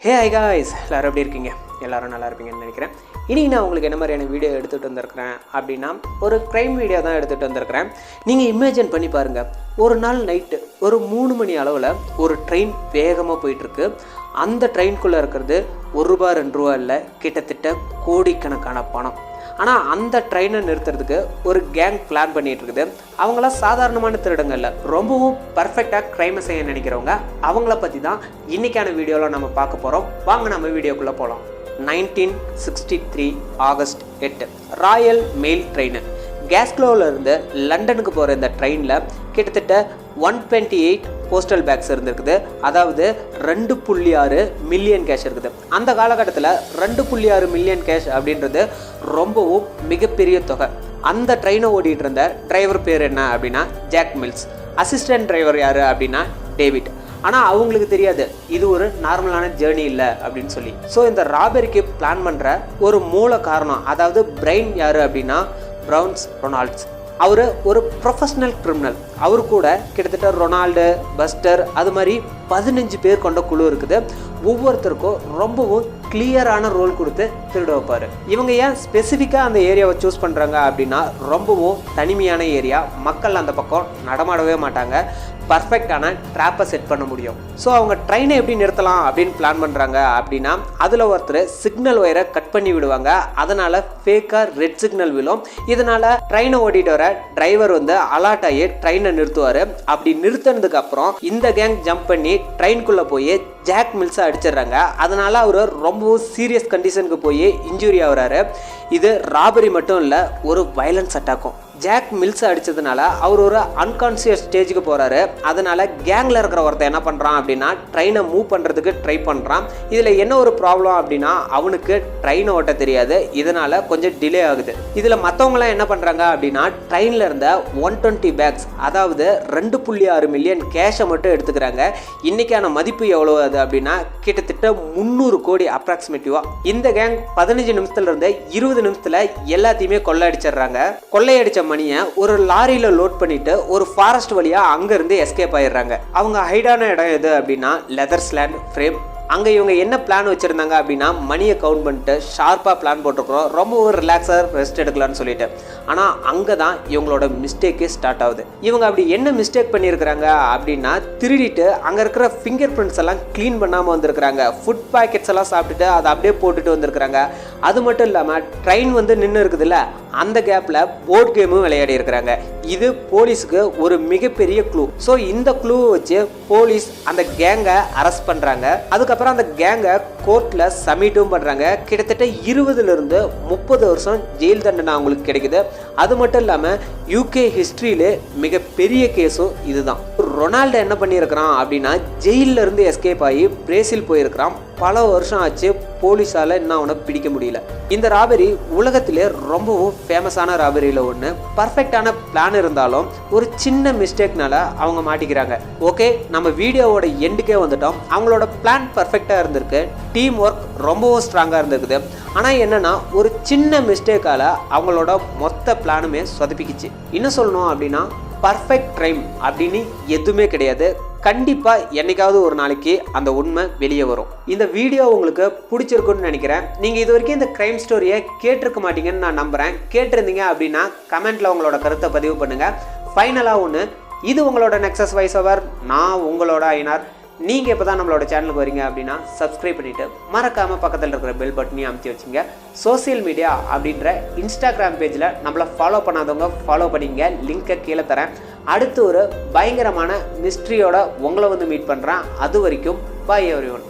ஹே high guys, எல்லோரும் எப்படி இருக்கீங்க? எல்லோரும் நல்லா இருப்பீங்கன்னு நினைக்கிறேன். இன்றைக்கி நான் உங்களுக்கு என்ன மாதிரியான வீடியோ எடுத்துகிட்டு வந்திருக்கிறேன் அப்படின்னா, ஒரு க்ரைம் வீடியோ தான் எடுத்துகிட்டு வந்திருக்கிறேன். நீங்கள் இமேஜின் பண்ணி பாருங்கள், ஒரு நாள் நைட்டு ஒரு 3 மணி அளவில் ஒரு ட்ரெயின் வேகமாக போயிட்டுருக்கு. அந்த ட்ரெயின்குள்ளே இருக்கிறது ₹1 2 இல்லை, கிட்டத்தட்ட கோடிக்கணக்கான பணம். ஆனால் அந்த ட்ரெயினை நிறுத்துறதுக்கு ஒரு கேங் பிளான் பண்ணிகிட்டு இருக்குது. அவங்களாம் சாதாரணமான திருடங்க இல்லை, ரொம்பவும் பர்ஃபெக்டாக க்ரைமை செய்ய நினைக்கிறவங்க. அவங்கள பற்றி தான் இன்றைக்கான வீடியோவில் நம்ம பார்க்க போகிறோம். வாங்க நம்ம வீடியோக்குள்ளே போகலாம். 1963 ஆகஸ்ட் 8 ராயல் மெயில் ட்ரெயின் கேஸ்க்ளோவிலேருந்து லண்டனுக்கு போகிற இந்த ட்ரெயினில் கிட்டத்தட்ட 128 போஸ்டல் பேக்ஸ் இருந்திருக்குது. அதாவது 2.6 மில்லியன் கேஷ் இருக்குது. அந்த காலகட்டத்தில் 2.6 மில்லியன் கேஷ் அப்படின்றது ரொம்பவும் மிகப்பெரிய தொகை. அந்த ட்ரெயினை ஓடிட்டு இருந்த டிரைவர் பேர் என்ன அப்படின்னா ஜாக் மில்ஸ். அசிஸ்டன்ட் டிரைவர் யார் அப்படின்னா டேவிட். ஆனால் அவங்களுக்கு தெரியாது இது ஒரு நார்மலான ஜேர்னி இல்லை அப்படின்னு சொல்லி. ஸோ இந்த ராபரிக்கு பிளான் பண்ணுற ஒரு மூல காரணம், அதாவது பிரெயின் யார் அப்படின்னா ப்ரவுன்ஸ் ரொனால்ட்ஸ். அவர் ஒரு ப்ரொஃபஷ்னல் கிரிமினல். அவர் கூட கிட்டத்தட்ட ரொனால்டு, பஸ்டர், அது மாதிரி 15 பேர் கொண்ட குழு இருக்குது. ஒவ்வொருத்தருக்கும் ரொம்பவும் கிளியரான ரோல் கொடுத்து திருட வைப்பார். இவங்க ஏன் ஸ்பெசிஃபிக்காக அந்த ஏரியாவை சூஸ் பண்ணுறாங்க அப்படின்னா, ரொம்பவும் தனிமையான ஏரியா, மக்கள் அந்த பக்கம் நடமாடவே மாட்டாங்க, பர்ஃபெக்டான ட்ராப்பை செட் பண்ண முடியும். ஸோ அவங்க ட்ரெயினை எப்படி நிறுத்தலாம் அப்படின்னு பிளான் பண்ணுறாங்க அப்படின்னா, அதில் ஒருத்தர் சிக்னல் ஒயரை கட் பண்ணி விடுவாங்க. அதனால் ஃபேக்காக ரெட் சிக்னல் விழும். இதனால் ட்ரெயினை ஓட்டிட்டு வர டிரைவர் அலர்ட் ஆகி ட்ரெயினை நிறுத்துவார். அப்படி நிறுத்தினதுக்கு அப்புறம் இந்த கேங் ஜம்ப் பண்ணி ட்ரெயின்குள்ளே போய் ஜாக் மில்ஸை அடிச்சிடுறாங்க. அதனால் அவர் ரொம்பவும் சீரியஸ் கண்டிஷனுக்கு போய் இன்ஜுரி ஆகுறாரு. இது ராபரி மட்டும் இல்லை, ஒரு வயலன்ஸ் அட்டாக்கும். ஜாக் மில்ஸ் அடித்ததுனால அவர் ஒரு அன்கான்சியஸ் ஸ்டேஜுக்கு போகிறாரு. அதனால் கேங்கில் இருக்கிற ஒருத்தர் என்ன பண்ணுறான் அப்படின்னா, ட்ரெயினை மூவ் பண்ணுறதுக்கு ட்ரை பண்ணுறான். இதில் என்ன ஒரு ப்ராப்ளம் அப்படின்னா, அவனுக்கு ட்ரெயினை ஓட்ட தெரியாது. இதனால் கொஞ்சம் டிலே ஆகுது. இதில் மற்றவங்களாம் என்ன பண்ணுறாங்க அப்படின்னா, ட்ரெயினில் இருந்த 120 பேக்ஸ், அதாவது 2.6 மில்லியன் கேஷை மட்டும் எடுத்துக்கிறாங்க. இன்றைக்கான மதிப்பு எவ்வளோ அது அப்படின்னா, கிட்டத்தட்ட 300 கோடி அப்ராக்சிமேட்டிவாக. இந்த கேங் 15 நிமிஷத்துலேருந்து 20 நிமிஷத்தில் எல்லாத்தையுமே கொள்ளையடிச்சிடுறாங்க. கொள்ளையடிச்ச மணியை ஒரு லாரியில லோட் பண்ணிட்டு ஒரு ஃபாரஸ்ட் வழியா அங்க இருந்து எஸ்கேப் ஆயிடுறாங்க. அவங்க ஹைடான இடம் எது அப்படின்னா லெதர்ஸ்லேண்ட் ஃப்ரேம். அங்கே இவங்க என்ன பிளான் வச்சுருந்தாங்க அப்படின்னா, மணியை கவுண்ட் பண்ணிட்டு ஷார்ப்பாக பிளான் போட்டிருக்கிறோம், ரொம்ப ஒரு ரிலாக்ஸாக ரெஸ்ட் எடுக்கலான்னு சொல்லிட்டு. ஆனால் அங்கே தான் இவங்களோட மிஸ்டேக்கே ஸ்டார்ட் ஆகுது. இவங்க அப்படி என்ன மிஸ்டேக் பண்ணியிருக்கிறாங்க அப்படின்னா, திருடிட்டு அங்கே இருக்கிற ஃபிங்கர் பிரிண்ட்ஸ் எல்லாம் க்ளீன் பண்ணாமல் வந்திருக்கிறாங்க. ஃபுட் பேக்கெட்ஸ் எல்லாம் சாப்பிட்டுட்டு அதை அப்படியே போட்டுட்டு வந்திருக்கிறாங்க. அது மட்டும் இல்லாமல் ட்ரெயின் நின்று இருக்குதுல்ல, அந்த கேப்பில் போர்ட் கேமும் விளையாடி இருக்கிறாங்க. இது போலீஸுக்கு ஒரு மிகப்பெரிய க்ளூ. ஸோ இந்த க்ளூவை வச்சு போலீஸ் அந்த கேங்கை அரெஸ்ட் பண்ணுறாங்க. அதுக்கப்புறம் அந்த கேங்கை கோர்ட்டில் சப்மிட்டும் பண்ணுறாங்க. கிட்டத்தட்ட 20 to 30 வருஷம் ஜெயில் தண்டனை அவங்களுக்கு கிடைக்குது. அது மட்டும் இல்லாமல் யூகே ஹிஸ்ட்ரியிலே மிகப்பெரிய கேஸும் இதுதான். ரொனால்டோ என்ன பண்ணியிருக்கிறான் அப்படின்னா, ஜெயிலில் இருந்து எஸ்கேப் ஆகி பிரேசில் போயிருக்கிறான். பல வருஷம் ஆச்சு, போலீஸால் இன்னும் அவனை பிடிக்க முடியல. இந்த ராபரி உலகத்திலே ரொம்பவும் ஃபேமஸான ராபரியில் ஒன்று. பர்ஃபெக்டான பிளான் இருந்தாலும் ஒரு சின்ன மிஸ்டேக்னால அவங்க மாட்டிக்கிறாங்க. ஓகே, நம்ம வீடியோவோட எண்டுக்கே வந்துட்டோம். அவங்களோட பிளான் பர்ஃபெக்டாக இருந்திருக்கு, டீம் ஒர்க் ரொம்பவும் ஸ்ட்ராங்காக இருந்திருக்குது. ஆனால் என்னென்னா, ஒரு சின்ன மிஸ்டேக்கால் அவங்களோட மொத்த பிளானுமே சொதப்பிக்கிச்சு. இன்னும் சொல்லணும் அப்படின்னா, பர்ஃபெக்ட் டைம் அப்படின்னு எதுவுமே கிடையாது. கண்டிப்பாக என்னைக்காவது ஒரு நாளைக்கு அந்த உண்மை வெளியே வரும். இந்த வீடியோ உங்களுக்கு பிடிச்சிருக்குன்னு நினைக்கிறேன். நீங்கள் இது வரைக்கும் இந்த க்ரைம் ஸ்டோரியை கேட்டிருக்க மாட்டீங்கன்னு நான் நம்புகிறேன். கேட்டிருந்தீங்க அப்படின்னா கமெண்ட்டில் உங்களோட கருத்தை பதிவு பண்ணுங்கள். ஃபைனலாக ஒன்று, இது உங்களோட நெக்ஸஸ் வாய்ஸ் ஓவர். நான் உங்களோட ஐனார். நீங்கள் இப்போ தான் நம்மளோட சேனலுக்கு வரீங்க அப்படின்னா சப்ஸ்கிரைப் பண்ணிவிட்டு மறக்காமல் பக்கத்தில் இருக்கிற பெல் பட்டனையும் அமுத்தி வச்சுங்க. சோசியல் மீடியா அப்படின்ற இன்ஸ்டாகிராம் பேஜில் நம்மளை ஃபாலோ பண்ணாதவங்க ஃபாலோ பண்ணிங்க, லிங்க்கை கீழே தரேன். அடுத்து ஒரு பயங்கரமான மிஸ்ட்ரியோட உங்களை மீட் பண்ணுறேன். அது வரைக்கும் பாய் எவ்ரிவன்.